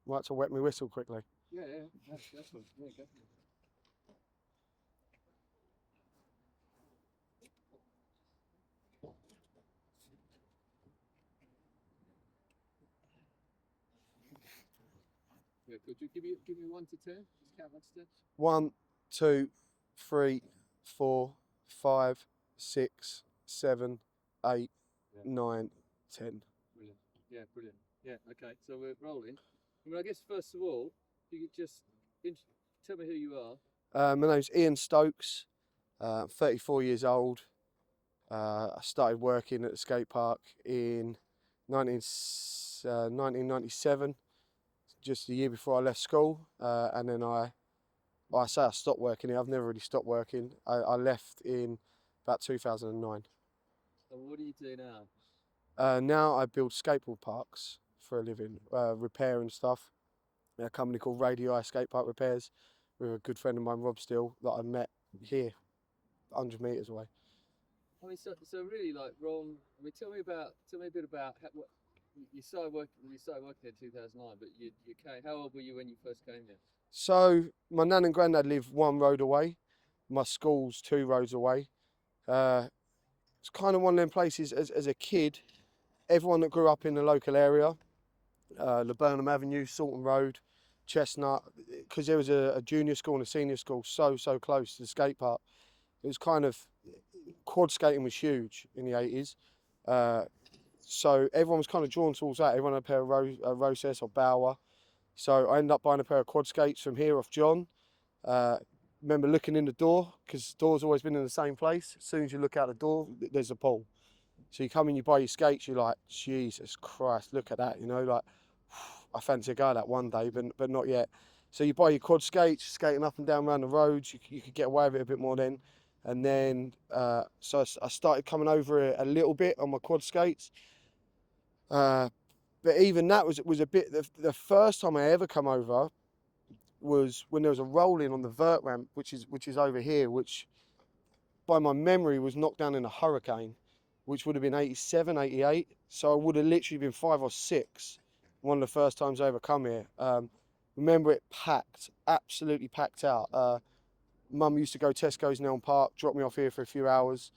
Might to wet my whistle quickly. Yeah, definitely. Yeah, definitely. Yeah, could you give me 1 to 10? Just count that steps. 1, 2, 3, 4, 5, 6, 7, 8, Yeah, 9, 10. brilliant. Yeah, brilliant. Yeah, okay. So we're rolling. I mean, I guess first of all, you could just tell me who you are. My name's Ian Stokes. 34 years old. I started working at the skate park in 1997, just the year before I left school. And then I say I stopped working here. I've never really stopped working. I left in about 2009. And what do you do now? Now I build skateboard parks for a living, repairing stuff. A company called Radio Skate Park Repairs with a good friend of mine, Rob Steele, that I met here, 100 metres away. I mean, so really, like Ron. I mean, tell me a bit about what you started working. You started working in 2009, but you came. How old were you when you first came here? So my nan and granddad live one road away. My school's 2 roads away. It's kind of one of them places as a kid, everyone that grew up in the local area, Laburnum Avenue, Salton Road, Chestnut, because there was a junior school and a senior school so close to the skate park. It was kind of, quad skating was huge in the 80s. So everyone was kind of drawn towards that. Everyone had a pair of Rosess or Bauer. So I ended up buying a pair of quad skates from here off John. Remember looking in the door, because the door's always been in the same place. As soon as you look out the door, there's a pool. So you come in, you buy your skates, you're like, Jesus Christ, look at that, you know, like, I fancy a go at that one day, but not yet. So you buy your quad skates, skating up and down around the roads, you could get away with it a bit more then. And then, so I started coming over a little bit on my quad skates. But even that was a bit, the first time I ever come over was when there was a rolling on the vert ramp, which is over here, which by my memory was knocked down in a hurricane, which would have been 87, 88. So I would have literally been 5 or 6, one of the first times I ever come here. Remember it packed, absolutely packed out. Mum used to go Tesco's in Elm Park, drop me off here for a few hours,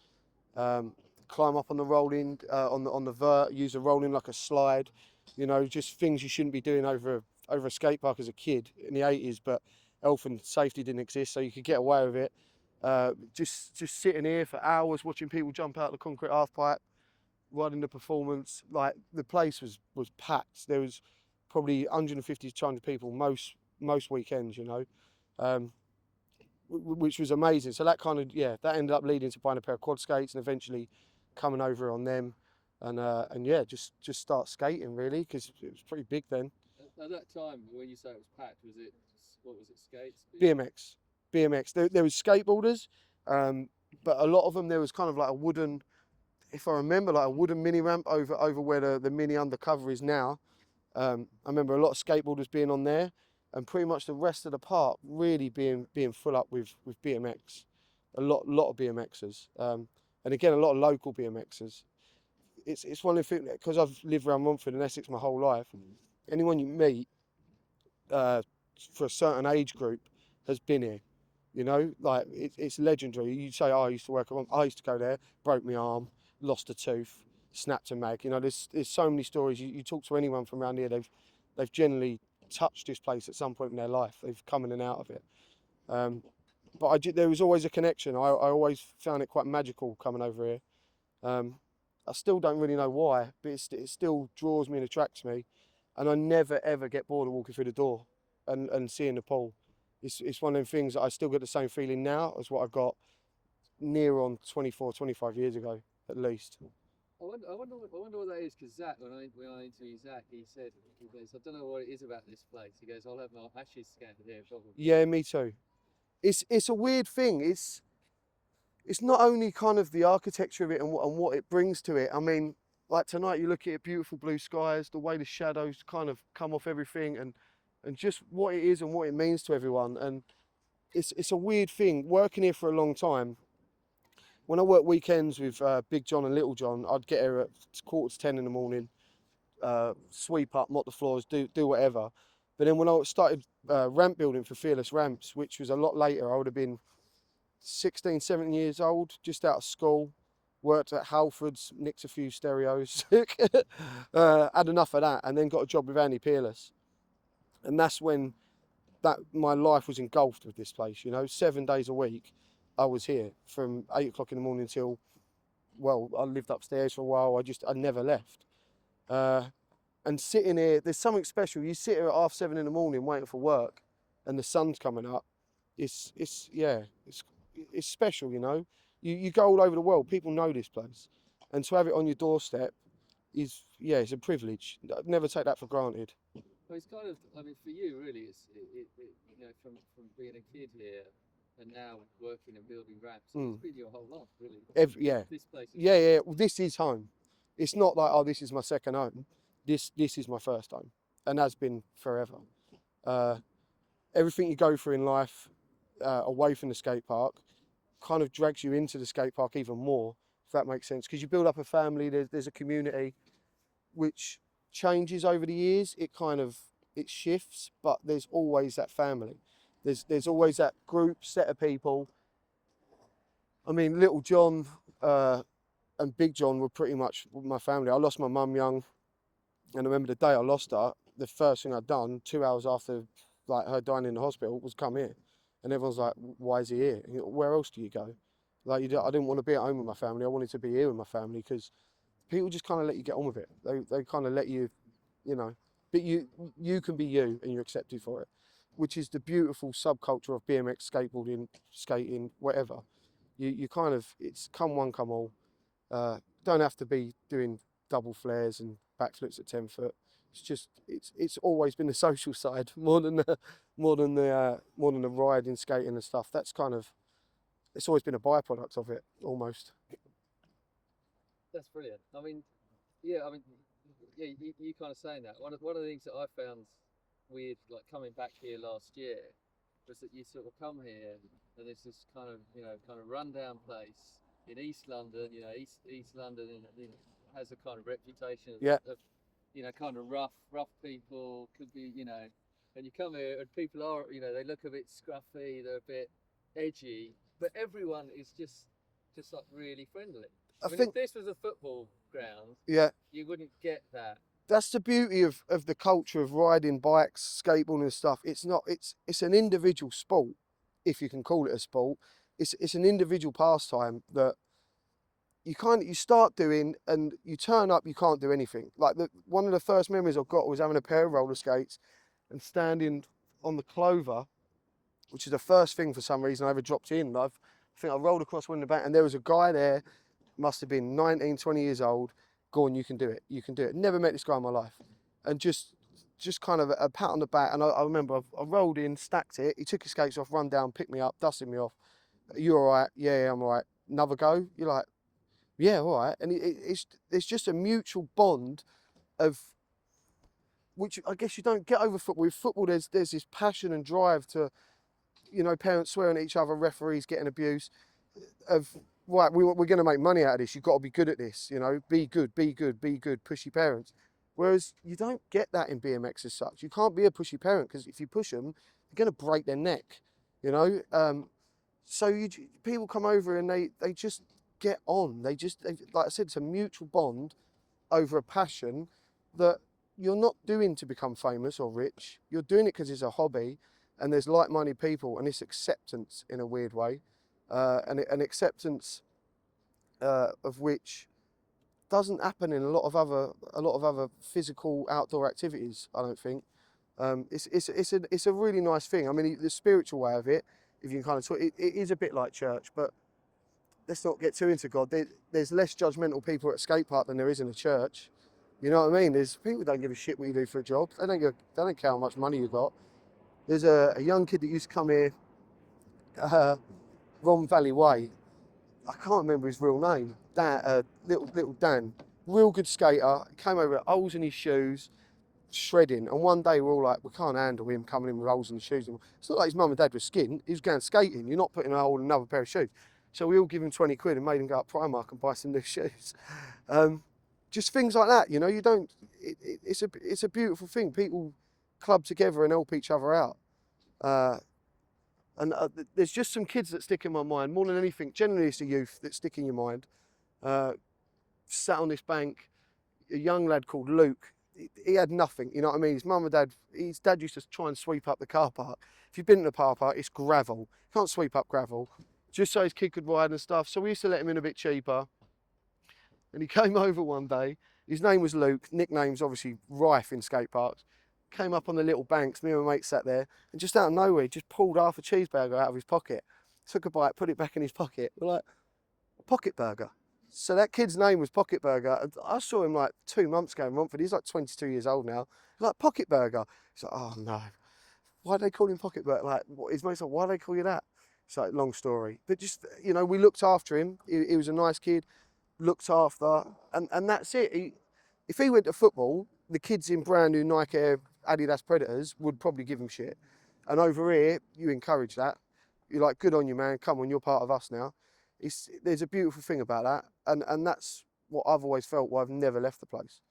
climb up on the rolling, on the vert, use the rolling like a slide. You know, just things you shouldn't be doing over a skate park as a kid in the 80s, but health and safety didn't exist, so you could get away with it. Just sitting here for hours watching people jump out the concrete half pipe, riding the performance. Like the place was packed. There was probably 150 to 200 people most weekends, you know, which was amazing. So that kind of, yeah, that ended up leading to buying a pair of quad skates and eventually coming over on them, and yeah, just start skating really, because it was pretty big then. At that time, when you say it was packed, was it what was it? Skates? BMX, BMX. There was skateboarders, but a lot of them there was kind of like a wooden, if I remember, like a wooden mini ramp over where the mini undercover is now. I remember a lot of skateboarders being on there, and pretty much the rest of the park really being full up with BMX. A lot of BMXers, and again a lot of local BMXers. It's one of the things, because I've lived around Romford and Essex my whole life. Anyone you meet for a certain age group has been here. You know, like it's legendary. You say, oh, I used to work at, I used to go there, broke my arm, lost a tooth, snapped a mag. You know, there's so many stories. You talk to anyone from around here, they've generally touched this place at some point in their life. They've come in and out of it. But there was always a connection. I always found it quite magical coming over here. I still don't really know why, but it still draws me and attracts me. And I never ever get bored of walking through the door and seeing the pool. It's one of them things that I still get the same feeling now as what I got near on 24, 25 years ago, at least. I wonder what that is, because Zach, when I interviewed Zach, he goes, I don't know what it is about this place. He goes, I'll have my ashes scattered here, probably. Yeah, me too. It's a weird thing. It's not only kind of the architecture of it and what it brings to it. I mean, like tonight, you look at it, beautiful blue skies, the way the shadows kind of come off everything, and just what it is and what it means to everyone. And it's a weird thing. Working here for a long time, when I work weekends with Big John and Little John, I'd get here at 9:45 in the morning, sweep up, mop the floors, do whatever. But then when I started ramp building for Fearless Ramps, which was a lot later, I would have been 16, 17 years old, just out of school, worked at Halfords, nicked a few stereos, had enough of that, and then got a job with Andy Peerless. And that's when my life was engulfed with this place, you know, 7 days a week. I was here from 8 o'clock in the morning till, well, I lived upstairs for a while. I never left. And sitting here, there's something special. You sit here at 7:30 in the morning waiting for work and the sun's coming up. It's special, you know. You go all over the world, people know this place. And to have it on your doorstep is, yeah, it's a privilege. I'd never take that for granted. Well, it's kind of, I mean, for you, really, you know, from being a kid here and now working and building ramps, it's been your whole life, really. Yeah. This place. Yeah. Well, this is home. It's not like, oh, this is my second home. This is my first home, and has been forever. Everything you go through in life, away from the skate park, kind of drags you into the skate park even more, if that makes sense. Because you build up a family, there's a community, which changes over the years. It shifts, but there's always that family. There's always that group set of people. I mean, Little John and Big John were pretty much my family. I lost my mum young, and I remember the day I lost her, the first thing I'd done 2 hours after like her dying in the hospital was come here. And everyone's like, why is he here? You know, where else do you go? Like, I didn't want to be at home with my family. I wanted to be here with my family, because people just kind of let you get on with it. They kind of let you, you know, but you can be you and you're accepted for it, which is the beautiful subculture of BMX, skateboarding, skating, whatever. You kind of, it's come one, come all. Don't have to be doing double flares and backflips at 10 foot. It's just, it's always been the social side more than the riding, skating and stuff. That's kind of, it's always been a byproduct of it, almost. That's brilliant. I mean, yeah, you kind of saying that. One of the things that I found weird, like coming back here last year, was that you sort of come here and there's this kind of rundown place in East London. You know, East London, you know, has a kind of reputation of you know, kind of rough people. Could be, you know, and you come here and people are, you know, they look a bit scruffy, they're a bit edgy, but everyone is just like really friendly. I mean, if this was a football ground, you wouldn't get that. That's the beauty of the culture of riding bikes, skateboarding and stuff. It's an individual sport, if you can call it a sport. It's an individual pastime that you start doing, and you turn up, you can't do anything. Like one of the first memories I've got was having a pair of roller skates and standing on the clover, which is the first thing for some reason I ever dropped in. I think I rolled across one in the back, and there was a guy there, must have been 19, 20 years old. Go on, you can do it. You can do it. Never met this guy in my life. And just kind of a pat on the back. And I remember I rolled in, stacked it. He took his skates off, run down, picked me up, dusted me off. You all right? Yeah, I'm all right. Another go? You're like, yeah, all right. And it's just a mutual bond of, which I guess you don't get over football. With football, there's this passion and drive to, you know, parents swearing at each other, referees getting abuse, of, right, we're going to make money out of this. You've got to be good at this, you know, be good, push your parents. Whereas you don't get that in BMX as such. You can't be a pushy parent, because if you push them, you're going to break their neck, you know. So people come over and they just get on. They like I said, it's a mutual bond over a passion that you're not doing to become famous or rich. You're doing it because it's a hobby, and there's like-minded people, and it's acceptance in a weird way. An acceptance of which doesn't happen in a lot of other physical outdoor activities. I don't think. It's a really nice thing. I mean, the spiritual way of it, if you can kind of talk, it is a bit like church, but let's not get too into God. There's less judgmental people at a skate park than there is in a church. You know what I mean? There's people who don't give a shit what you do for a job. They don't care how much money you got. There's a young kid that used to come here, Rom Valley Way. I can't remember his real name. Little Dan, real good skater. He came over with holes in his shoes, shredding. And one day we're all like, we can't handle him coming in with holes in his shoes. It's not like his mum and dad were skint. He was going skating. You're not putting a hole in another pair of shoes. So we all give him 20 quid and made him go up Primark and buy some new shoes. Just things like that, you know. You don't. It's a beautiful thing. People club together and help each other out. And there's just some kids that stick in my mind more than anything. Generally, it's the youth that stick in your mind. Sat on this bank, a young lad called Luke. He had nothing, you know what I mean? His dad used to try and sweep up the car park. If you've been in the car park, it's gravel. You can't sweep up gravel, just so his kid could ride and stuff. So we used to let him in a bit cheaper. And he came over one day. His name was Luke. Nicknames obviously rife in skate parks. Came up on the little banks. Me and my mate sat there, and just out of nowhere, he just pulled half a cheeseburger out of his pocket, took a bite, put it back in his pocket. We're like, pocket burger. So that kid's name was Pocket Burger. I saw him like 2 months ago in Romford. He's like 22 years old now. Like, Pocket Burger. He's like, oh no. Why do they call him Pocket Burger? Like, his mate's like, why do they call you that? It's like, long story. But just, you know, we looked after him. He was a nice kid, looked after, and that's it. If he went to football, the kids in brand new Nike Air Adidas Predators would probably give him shit. And over here, you encourage that. You're like, good on you, man. Come on, you're part of us now. There's a beautiful thing about that, and that's what I've always felt why I've never left the place.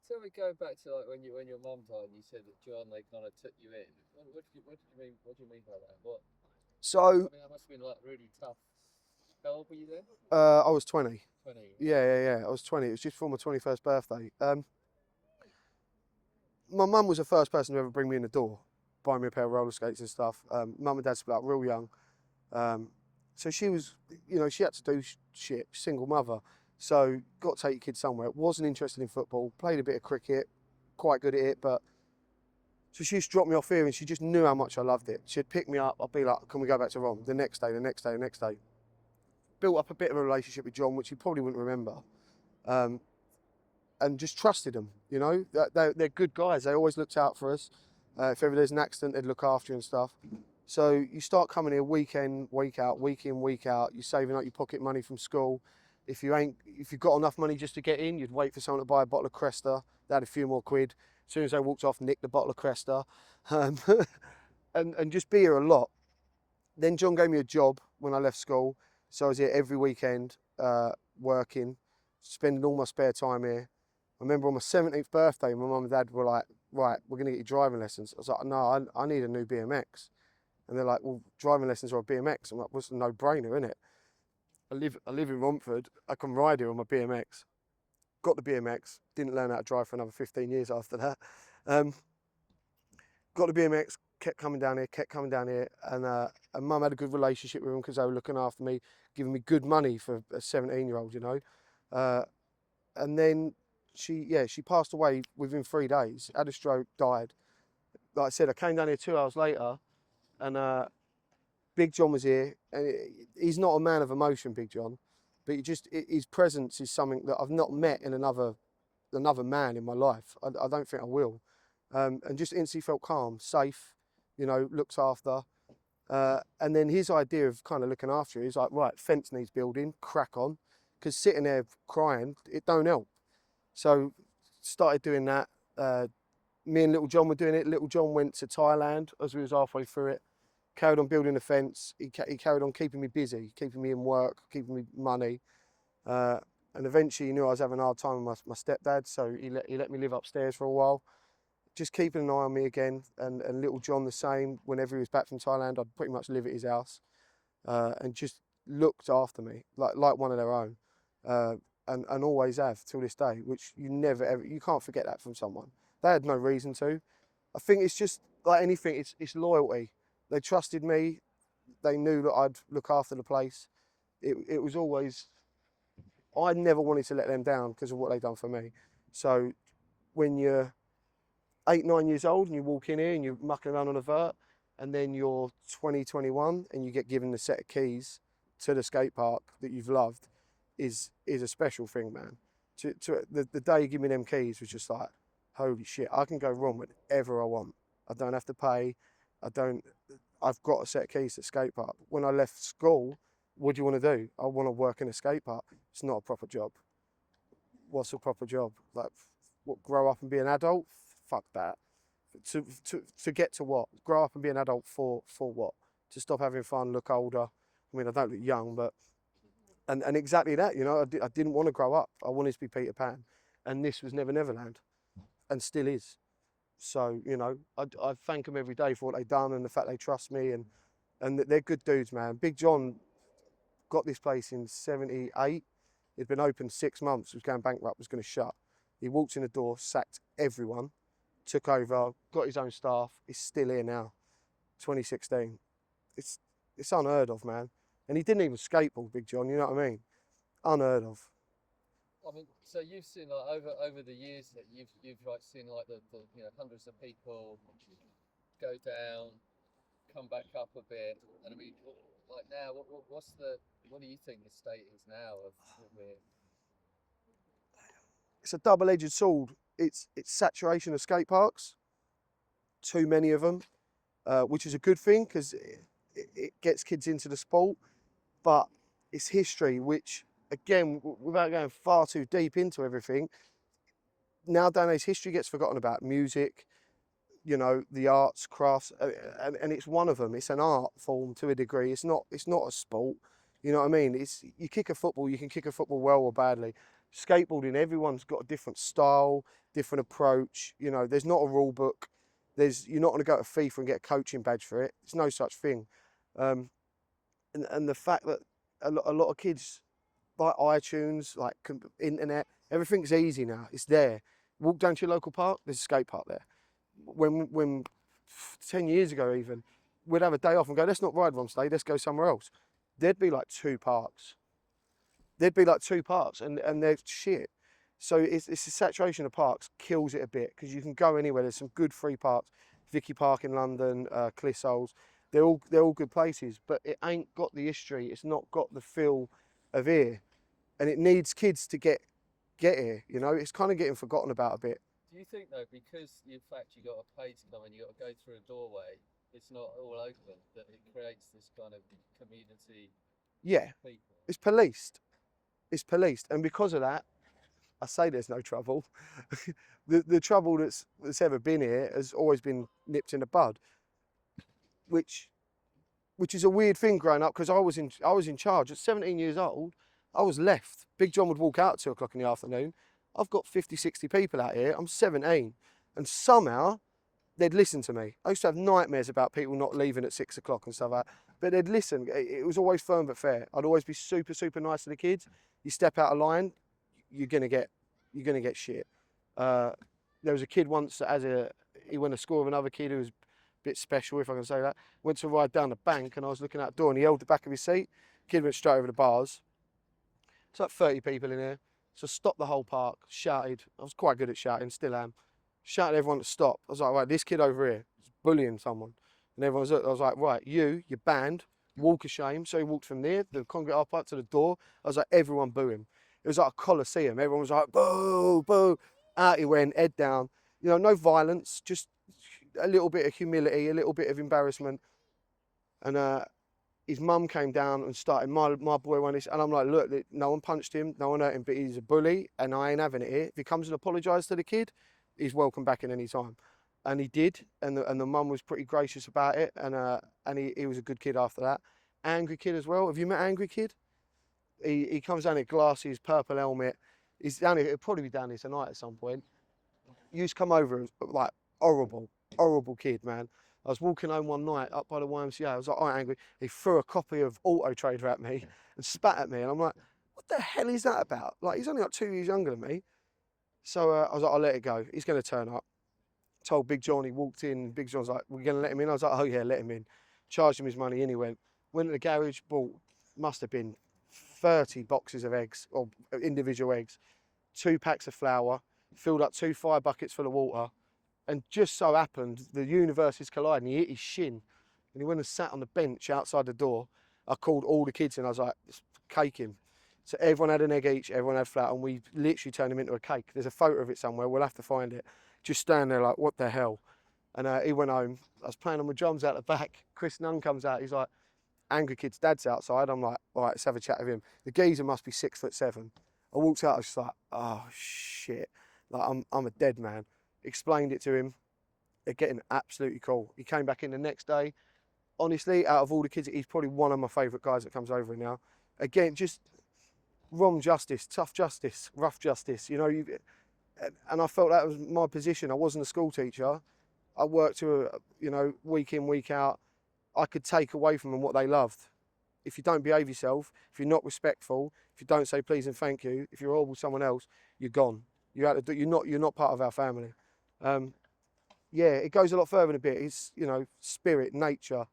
So we go back to like when your mum died and you said that John, they kind of took you in. What do you mean? What do you mean by that? What? So I mean, that must have been like really tough. How old were you then? I was 20. 20. Yeah. I was 20. It was just for my 21st birthday. My mum was the first person to ever bring me in the door, buy me a pair of roller skates and stuff. Mum and dad split up real young. So she was, you know, she had to do shit, single mother. So got to take your kid somewhere. Wasn't interested in football, played a bit of cricket, quite good at it, but so she used to drop me off here and she just knew how much I loved it. She'd pick me up, I'd be like, can we go back to Rom? The next day. Built up a bit of a relationship with John, which he probably wouldn't remember. And just trusted them, you know. They're good guys, they always looked out for us. If ever there's an accident, they'd look after you and stuff. So you start coming here week in, week out, you're saving up your pocket money from school. If you've got enough money just to get in, you'd wait for someone to buy a bottle of Cresta. They had a few more quid. As soon as they walked off, nicked the bottle of Cresta. And just be here a lot. Then John gave me a job when I left school. So I was here every weekend, working, spending all my spare time here. I remember on my 17th birthday, my mum and dad were like, right, we're gonna get you driving lessons. I was like, no, I need a new BMX. And they're like, well, driving lessons or a BMX? I'm like, well, it's a no-brainer, isn't it? I live in Romford. I can ride here on my BMX. Got the BMX. Didn't learn how to drive for another 15 years after that. Got the BMX. Kept coming down here. And mum had a good relationship with them because they were looking after me, giving me good money for a 17-year-old, you know. And then she passed away within 3 days. Had a stroke, died. Like I said, I came down here 2 hours later. And Big John was here, and he's not a man of emotion, Big John, but his presence is something that I've not met in another man in my life. I don't think I will. And just instantly felt calm, safe, you know, looked after. And then his idea of kind of looking after you is like, right, fence needs building, crack on, because sitting there crying, it don't help. So started doing that. Me and Little John were doing it. Little John went to Thailand as we was halfway through it. Carried on building the fence. He carried on keeping me busy, keeping me in work, keeping me money. And eventually he knew I was having a hard time with my stepdad, so he let me live upstairs for a while. Just keeping an eye on me again. And Little John the same. Whenever he was back from Thailand, I'd pretty much live at his house. And just looked after me like one of their own. And always have till this day, which you can't forget that from someone. They had no reason to. I think it's just like anything, it's loyalty. They trusted me. They knew that I'd look after the place. It was always, I never wanted to let them down because of what they've done for me. So when you're 8, 9 years old and you walk in here and you're mucking around on a vert, and then you're 20, 21 and you get given a set of keys to the skate park that you've loved is a special thing, man. The day you give me them keys was just like, holy shit, I can go wrong whenever I want. I don't have to pay. I've got a set of keys to the skate park. When I left school, what do you want to do? I want to work in a skate park. It's not a proper job. What's a proper job? Like, what, grow up and be an adult? Fuck that. To get to what? Grow up and be an adult for what? To stop having fun, look older. I mean, I don't look young, but and exactly that, you know, I didn't want to grow up. I wanted to be Peter Pan, and this was Never Neverland, and still is. So, you know, I thank them every day for what they've done and the fact they trust me, and that they're good dudes, man. Big John got this place in '78. It'd been open 6 months, was going bankrupt, was going to shut. He walked in the door, sacked everyone, took over, got his own staff. He's still here now, 2016. It's unheard of, man. And he didn't even skateboard, Big John, you know what I mean? Unheard of. I mean, so you've seen like over the years that you've like seen like the you know hundreds of people go down, come back up a bit, and I mean, like now, what do you think the state is now of where? It's a double-edged sword. It's saturation of skate parks, too many of them, which is a good thing because it gets kids into the sport, but it's history, which, again, without going far too deep into everything, nowadays history gets forgotten about. Music, you know, the arts, crafts, and it's one of them. It's an art form to a degree. It's not a sport. You know what I mean? It's, you kick a football, you can kick a football well or badly. Skateboarding, everyone's got a different style, different approach. You know, there's not a rule book. You're not going to go to FIFA and get a coaching badge for it. There's no such thing. And the fact that a lot of kids buy iTunes, like internet, everything's easy now. It's there. Walk down to your local park, there's a skate park there. When 10 years ago even, we'd have a day off and go, let's not ride Rom Skate, let's go somewhere else. There'd be like two parks. And they're shit. So it's the saturation of parks kills it a bit because you can go anywhere. There's some good free parks. Vicky Park in London, Clissold's. They're all good places, but it ain't got the history. It's not got the feel of here, and it needs kids to get here. You know, it's kind of getting forgotten about a bit. Do you think though, because in fact you got to pay to come in, you got to go through a doorway, it's not all open, that it creates this kind of community? Yeah, People? it's policed. It's policed, and because of that, I say there's no trouble. the trouble that's ever been here has always been nipped in the bud, which is a weird thing growing up because I was in charge at 17 years old. I was left. Big John would walk out at 2 o'clock in the afternoon. I've got 50, 60 people out here. I'm 17, and somehow they'd listen to me. I used to have nightmares about people not leaving at 6 o'clock and stuff like that, but they'd listen. It was always firm but fair. I'd always be super, super nice to the kids. You step out of line, you're gonna get shit. There was a kid once that he went to school with another kid who was a bit special, if I can say that. Went to ride down the bank, and I was looking out the door, and he held the back of his seat. Kid went straight over the bars. It's like 30 people in here. So I stopped the whole park, shouted. I was quite good at shouting, still am. Shouted everyone to stop. I was like, right, this kid over here is bullying someone. And everyone I was like, right, you're banned, walk of shame. So he walked from there, the concrete car park, to the door. I was like, everyone boo him. It was like a coliseum. Everyone was like, boo, boo. Out he went, head down. You know, no violence, just a little bit of humility, a little bit of embarrassment. And his mum came down and started, my boy won this, and I'm like, look, no one punched him, no one hurt him, but he's a bully, and I ain't having it here. If he comes and apologises to the kid, he's welcome back in any time. And he did, and the mum was pretty gracious about it, and he was a good kid after that. Angry kid as well. Have you met Angry Kid? He comes down here, glasses, purple helmet. He's down here, he'll probably be down here tonight at some point. He used to come over, like, horrible kid, man. I was walking home one night up by the YMCA. I was like, all right, Angry. He threw a copy of Auto Trader at me and spat at me. And I'm like, what the hell is that about? Like, he's only like 2 years younger than me. So I was like, I'll let it go. He's going to turn up. Told Big John, he walked in. Big John's like, we're going to let him in? I was like, oh yeah, let him in. Charged him his money in. He went to the garage, bought, must have been 30 boxes of eggs, or individual eggs, 2 packs of flour, filled up 2 fire buckets full of water. And just so happened, the universes collided, and he hit his shin. And he went and sat on the bench outside the door. I called all the kids, and I was like, cake him. So everyone had an egg each, everyone had flour, and we literally turned him into a cake. There's a photo of it somewhere, we'll have to find it. Just standing there like, what the hell? And he went home. I was playing on my drums out the back. Chris Nunn comes out, he's like, Angry Kid's dad's outside. I'm like, all right, let's have a chat with him. The geezer must be 6'7". I walked out, I was just like, oh shit. Like, I'm a dead man. Explained it to him. They're getting absolutely cool. He came back in the next day. Honestly, out of all the kids, he's probably one of my favourite guys that comes over now. Again, just Rom justice, tough justice, rough justice. You know, and I felt that was my position. I wasn't a school teacher. I worked to, week in, week out. I could take away from them what they loved. If you don't behave yourself, if you're not respectful, if you don't say please and thank you, if you're horrible to someone else, you're gone. You're not part of our family. Yeah, it goes a lot further than a bit. It's, spirit, nature,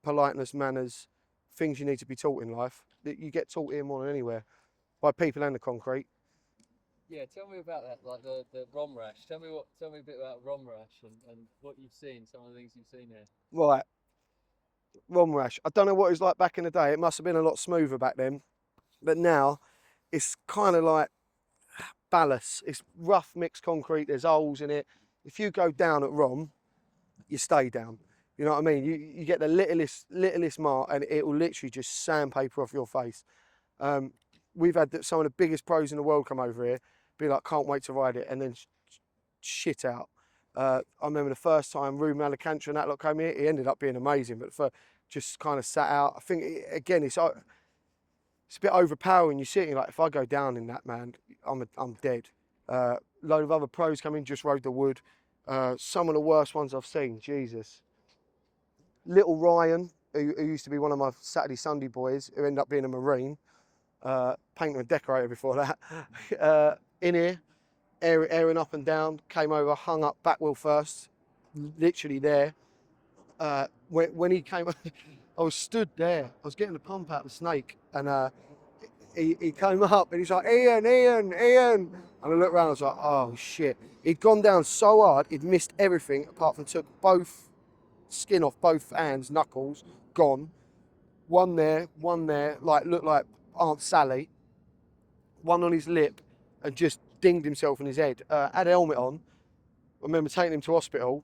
politeness, manners, things you need to be taught in life that you get taught here more than anywhere by people and the concrete. Yeah, tell me about that, like the Rom Rash. Tell me a bit about Rom Rash and what you've seen, some of the things you've seen here. Right, Rom Rash. I don't know what it was like back in the day. It must have been a lot smoother back then, but now it's kind of like ballast. It's rough mixed concrete. There's holes in it. If you go down at Rom, you stay down. You know what I mean? You get the littlest mark, and it will literally just sandpaper off your face. We've had some of the biggest pros in the world come over here, be like, can't wait to ride it, and then shit out. I remember the first time Ruben Alicantara and that lot came here, it ended up being amazing, but just kind of sat out. I think, again, it's a bit overpowering. You see it, you're like, if I go down in that, man, I'm dead. Load of other pros come in, just rode the wood. Some of the worst ones I've seen, Jesus. Little Ryan, who used to be one of my Saturday, Sunday boys, who ended up being a Marine, painter and decorator before that, in here, airing up and down, came over, hung up back wheel first, literally there. When he came, I was stood there, I was getting the pump out of the snake, and he came up and he's like, Ian. And I looked around, I was like, oh shit. He'd gone down so hard, he'd missed everything apart from took both skin off both hands, knuckles, gone. One there, like looked like Aunt Sally. One on his lip, and just dinged himself in his head. Had a helmet on. I remember taking him to hospital.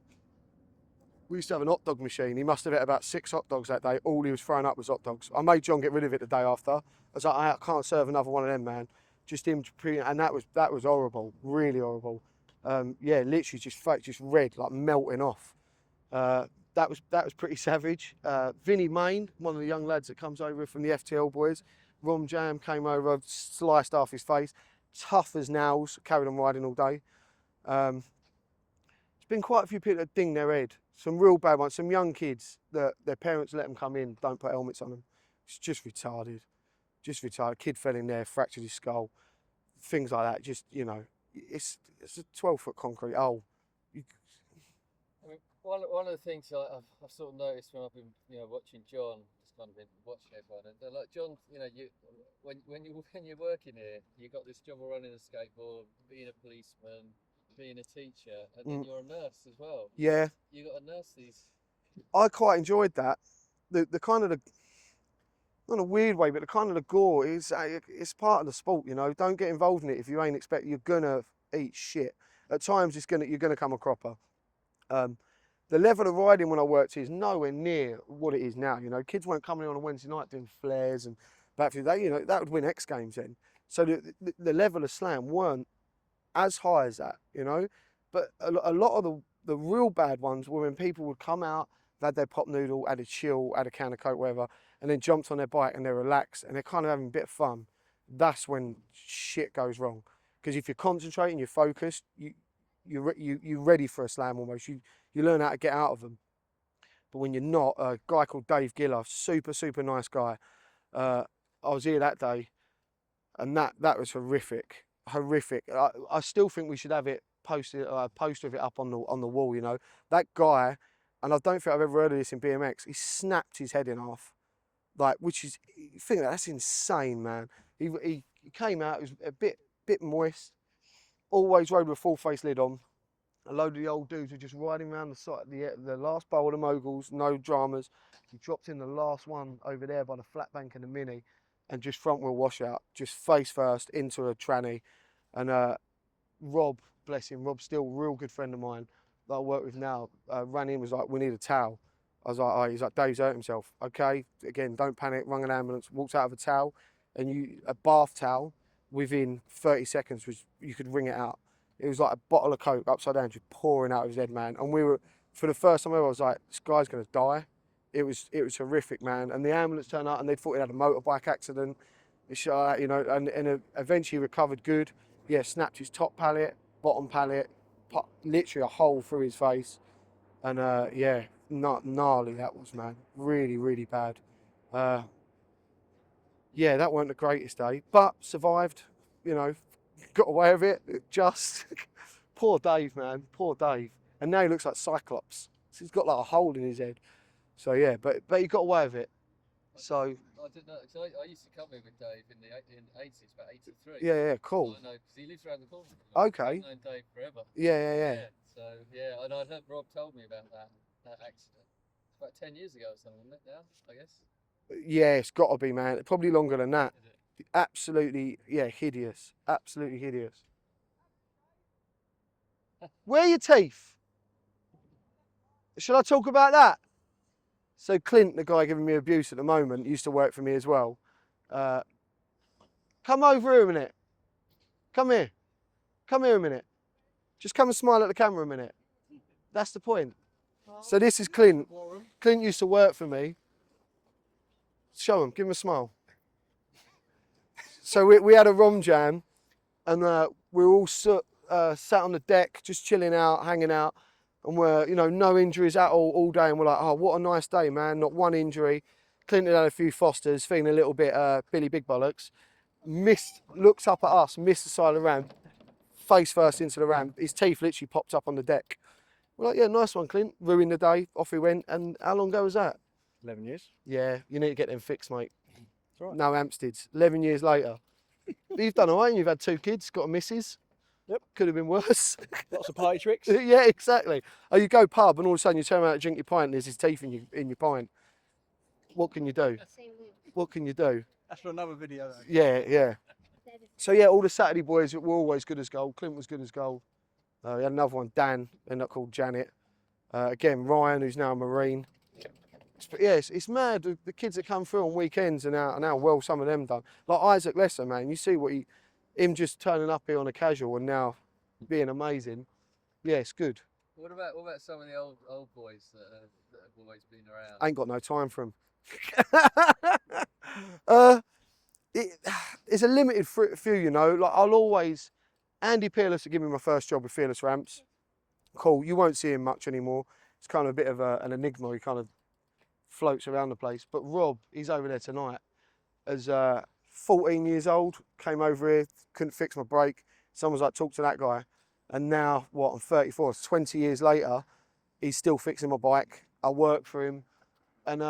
We used to have an hot dog machine. He must have had about 6 hot dogs that day. All he was throwing up was hot dogs. I made John get rid of it the day after. I was like, I can't serve another one of them, man. Just him, and that was horrible, really horrible. Yeah, literally just red, like melting off. That was pretty savage. Vinny Main, one of the young lads that comes over from the FTL boys, Rom Jam came over, sliced off his face, tough as nails, carried on riding all day. There's been quite a few people that ding their head. Some real bad ones, some young kids that their parents let them come in, don't put helmets on them. It's just retarded. Kid fell in there, fractured his skull, things like that. Just, it's a 12-foot concrete hole. I mean, one of the things I've sort of noticed when I've been watching John, just kind of been watching everyone, and they're like, John, when you're working here, you got this job of running a skateboard, being a policeman, being a teacher, and then you're a nurse as well. Yeah. You got to nurse these. I quite enjoyed that. The kind of not a weird way, but the kind of the gore is it's part of the sport. Don't get involved in it if you ain't expect. You're gonna eat shit. At times you're gonna come a cropper. The level of riding when I worked here is nowhere near what it is now. Kids weren't coming in on a Wednesday night doing flares and backflips. That would win X Games then. So the level of slam weren't as high as that. But a lot of the real bad ones were when people would come out, they've had their pop noodle, had a chill, had a can of Coke, whatever, and then jumped on their bike and they're relaxed and they're kind of having a bit of fun. That's when shit goes wrong. Because if you're concentrating, you're focused, you're ready for a slam almost. You learn how to get out of them. But when you're not, a guy called Dave Giller, super nice guy. I was here that day, and that was horrific. I still think we should have it posted, a poster of it up on the wall. That guy, and I don't think I've ever heard of this in BMX. He snapped his head in half, which is, you think that's insane, man. He came out, it was a bit moist. Always rode with a full face lid on. A load of the old dudes were just riding around the side, the last bowl of the moguls, no dramas. He dropped in the last one over there by the flat bank and the mini, and just front wheel washout, just face first into a tranny. And Rob, bless him, Rob's still a real good friend of mine that I work with now, ran in, was like, we need a towel. I was like, oh, he's like, Dave's hurt himself. Okay, again, don't panic, rung an ambulance, walked out of a towel, and a bath towel, within 30 seconds, you could wring it out. It was like a bottle of Coke upside down, just pouring out of his head, man. And we were, for the first time ever, I was like, this guy's gonna die. It was horrific, man. And the ambulance turned up and they thought he had a motorbike accident. And eventually recovered good. Yeah, snapped his top pallet. bottom pallet, literally a hole through his face. And yeah, not gnarly that was, man. Really, really bad. Yeah, that weren't the greatest day, but survived, you know, got away with it. Just poor Dave, man, poor Dave. And now he looks like Cyclops. So he's got like a hole in his head. So yeah, but he got away with it. So I didn't know, because I used to come here with Dave in the 80s, about 83. yeah, cool. So I know, because he lives around the corner. Okay. I've known Dave forever. Yeah. So, yeah, and I'd heard Rob told me about that accident. It's about 10 years ago or something, isn't it, now, I guess? Yeah, it's got to be, man. Probably longer than that. Is it? Absolutely, yeah, hideous. Absolutely hideous. Where are your teeth? Should I talk about that? So Clint, the guy giving me abuse at the moment, used to work for me as well. Come over here a minute. Come here. Come here a minute. Just come and smile at the camera a minute. That's the point. So this is Clint. Clint used to work for me. Show him, give him a smile. So we had a Rom jam, and we were all sat on the deck, just chilling out, hanging out, and we're, you know, no injuries at all day, and we're like, oh, what a nice day, man, not one injury. Clint had a few Fosters, feeling a little bit Billy Big Bollocks. Looked up at us, missed the side of the ramp, face first into the ramp. His teeth literally popped up on the deck. We're like, yeah, nice one, Clint. Ruined the day, off he went. And how long ago was that? 11 years. Yeah, you need to get them fixed, mate. That's right. No Hampsteads. 11 years later. You've done all right. You've had 2 kids, got a missus. Yep. Could have been worse. Lots of party tricks. Yeah, exactly. Oh, you go pub and all of a sudden you turn around to drink your pint and there's his teeth in your pint. What can you do? What can you do? That's for another video though. Yeah. So yeah, all the Saturday boys were always good as gold. Clint was good as gold. We had another one, Dan, ended up called Janet. Again, Ryan, who's now a Marine. But yeah, it's mad. The kids that come through on weekends and how well some of them done. Like Isaac Lesser, man. You see what him just turning up here on a casual and now being amazing. Yeah, it's good. What about some of the old boys that have always been around? I ain't got no time for them. It's a limited few, you know. Like I'll always, Andy Peerless will give me my first job with Fearless Ramps. Cool. You won't see him much anymore. It's kind of a bit of an enigma. He kind of floats around the place. But Rob, he's over there tonight. As 14 years old, came over here, couldn't fix my brake. Someone's like, talk to that guy. And now, what, I'm 34, it's 20 years later, he's still fixing my bike. I work for him. And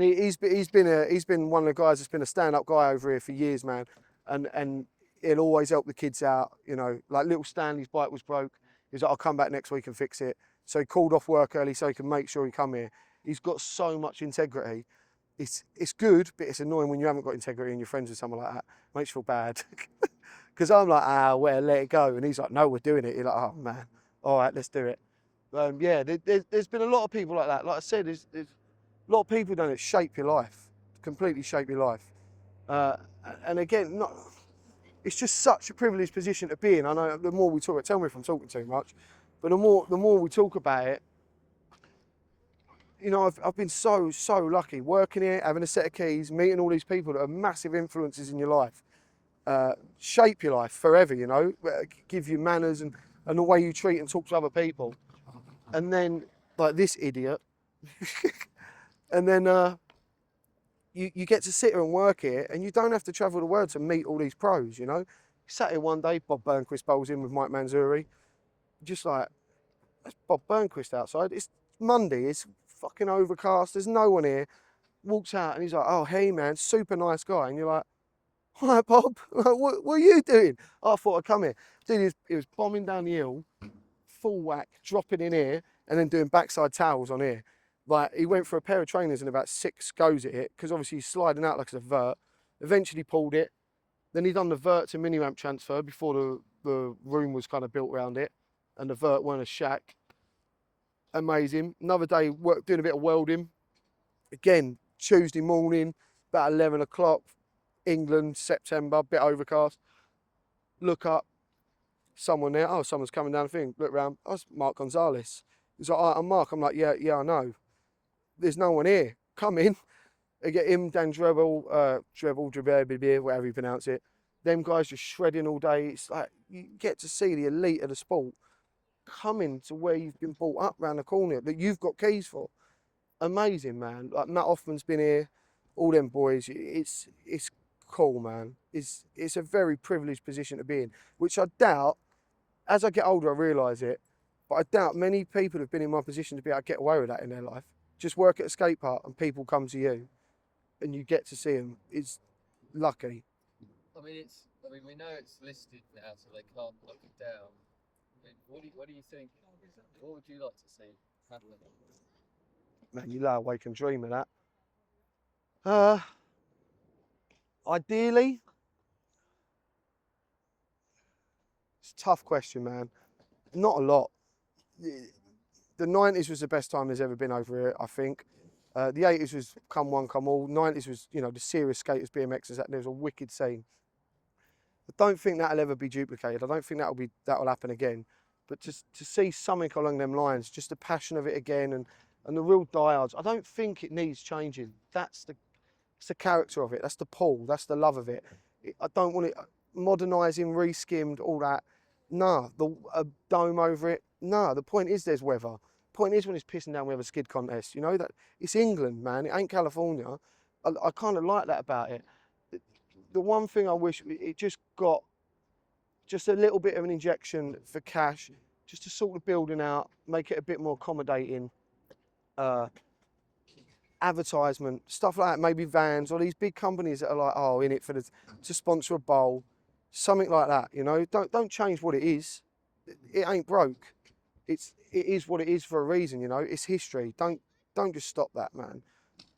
he's been one of the guys that's been a stand-up guy over here for years, man. And he'll always help the kids out, you know. Like little Stanley's bike was broke. He was like, I'll come back next week and fix it. So he called off work early so he can make sure he come here. He's got so much integrity. It's good, but it's annoying when you haven't got integrity and you're friends with someone like that. Makes you feel bad. Because I'm like, well, let it go. And he's like, no, we're doing it. You're like, oh, man. All right, let's do it. Yeah, there's been a lot of people like that. Like I said, there's a lot of people done it shape your life, completely shape your life. And again, it's just such a privileged position to be in. I know the more we talk, tell me if I'm talking too much, but the more we talk about it, you know, I've been so lucky working here, having a set of keys, meeting all these people that are massive influences in your life, shape your life forever, you know, give you manners and the way you treat and talk to other people. And then, like this idiot, and then you get to sit here and work here and you don't have to travel the world to meet all these pros, you know. You sat here one day, Bob Burnquist bowls in with Mike Manzuri, just like, that's Bob Burnquist outside. It's Monday, it's fucking overcast, there's no one here. Walks out and he's like, oh, hey man, super nice guy. And you're like, hi Bob, what are you doing? Oh, I thought I'd come here. Dude, he was bombing down the hill, full whack, dropping in here, and then doing backside towels on here. Like, he went for a pair of trainers and about 6 goes at it, because obviously he's sliding out like it's a vert. Eventually pulled it. Then he done the vert to mini ramp transfer before the room was kind of built around it, and the vert weren't a shack. Amazing. Another day, doing a bit of welding. Again, Tuesday morning, about 11 o'clock, England, September, bit overcast. Look up, someone there. Oh, someone's coming down the thing. Look round. Oh, it's Mark Gonzalez. He's like, I'm Mark. I'm like, yeah, I know. There's no one here. Come in. I get him, Dan Drebel, whatever you pronounce it. them guys just shredding all day. It's like you get to see the elite of the sport coming to where you've been brought up round the corner that you've got keys for. Amazing, man. Like Matt Hoffman's been here, all them boys. It's cool, man. It's a very privileged position to be in, which I doubt, as I get older, I realise it, but I doubt many people have been in my position to be able to get away with that in their life. Just work at a skate park and people come to you and you get to see them. It's lucky. I mean, we know it's listed now, so they can't knock it down. I mean, what do you think? What would you like to see happen? Man, you lie awake and dream of that. Ideally, it's a tough question, man. Not a lot. The 90s was the best time there's ever been over here, I think. The 80s was come one, come all. 90s was, you know, the serious skaters, BMXers, there was a wicked scene. I don't think that'll ever be duplicated. I don't think that'll happen again. But just to see something along them lines, just the passion of it again and the real diehards, I don't think it needs changing. That's the character of it. That's the pull. That's the love of it. I don't want it modernising, re-skimmed, all that. Nah, a dome over it. Nah, the point is there's weather. The point is when it's pissing down we have a skid contest. You know, that it's England, man. It ain't California. I kind of like that about it. The one thing I wish, it just got just a little bit of an injection for cash, just to sort the building out, make it a bit more accommodating. Advertisement, stuff like that, maybe vans or these big companies that are like, oh, in it for to sponsor a bowl, something like that, you know. Don't change what it is. It ain't broke. It is what it is for a reason, you know. It's history. Don't just stop that, man.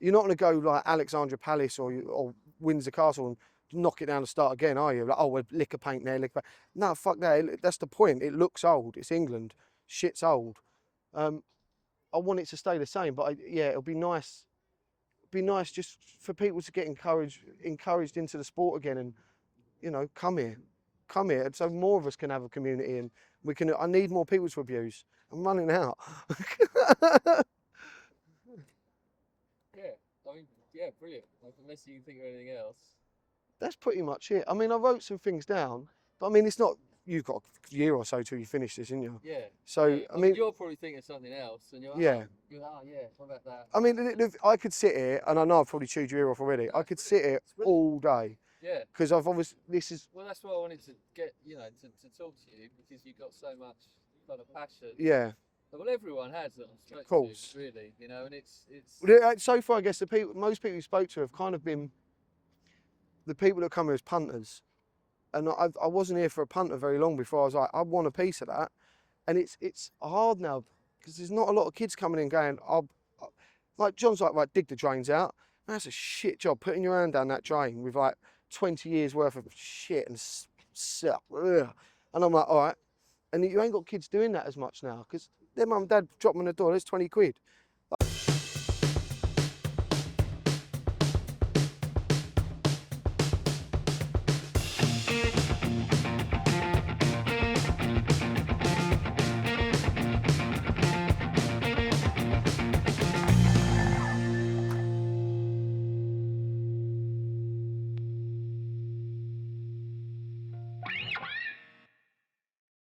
You're not going to go like Alexandra Palace or Windsor Castle and knock it down and start again, are you? Like, oh, well, liquor paint there, liquor paint. No, fuck that. That's the point. It looks old. It's England. Shit's old. I want it to stay the same, but yeah, it'll be nice. It'd be nice just for people to get encouraged into the sport again, and you know, come here, so more of us can have a community, and we can. I need more people to abuse. I'm running out. Yeah, I mean, yeah, brilliant. Like, unless you can think of anything else. That's pretty much it. I mean, I wrote some things down, but I mean, it's not. You've got a year or so till you finish this, isn't you? Yeah. So yeah. I mean, you're probably thinking of something else, and you're yeah. Yeah, what about that? I mean, I could sit here, and I know I've probably chewed your ear off already. I could sit here all day. Yeah. Because I've obviously Well, that's why I wanted to get to talk to you, because you've got so much kind of passion. Yeah. Well, everyone has that I spoke Of course. to, really, you know, and it's. So far, I guess most people you spoke to have kind of been the people that come here as punters, and I wasn't here for a punter very long before I was like, I want a piece of that, and it's hard now because there's not a lot of kids coming in going, like John's like, right, dig the drains out. Man, that's a shit job putting your hand down that drain with like 20 years worth of shit and stuff, and I'm like, all right, and you ain't got kids doing that as much now because their mum and dad drop them in the door, there's 20 quid.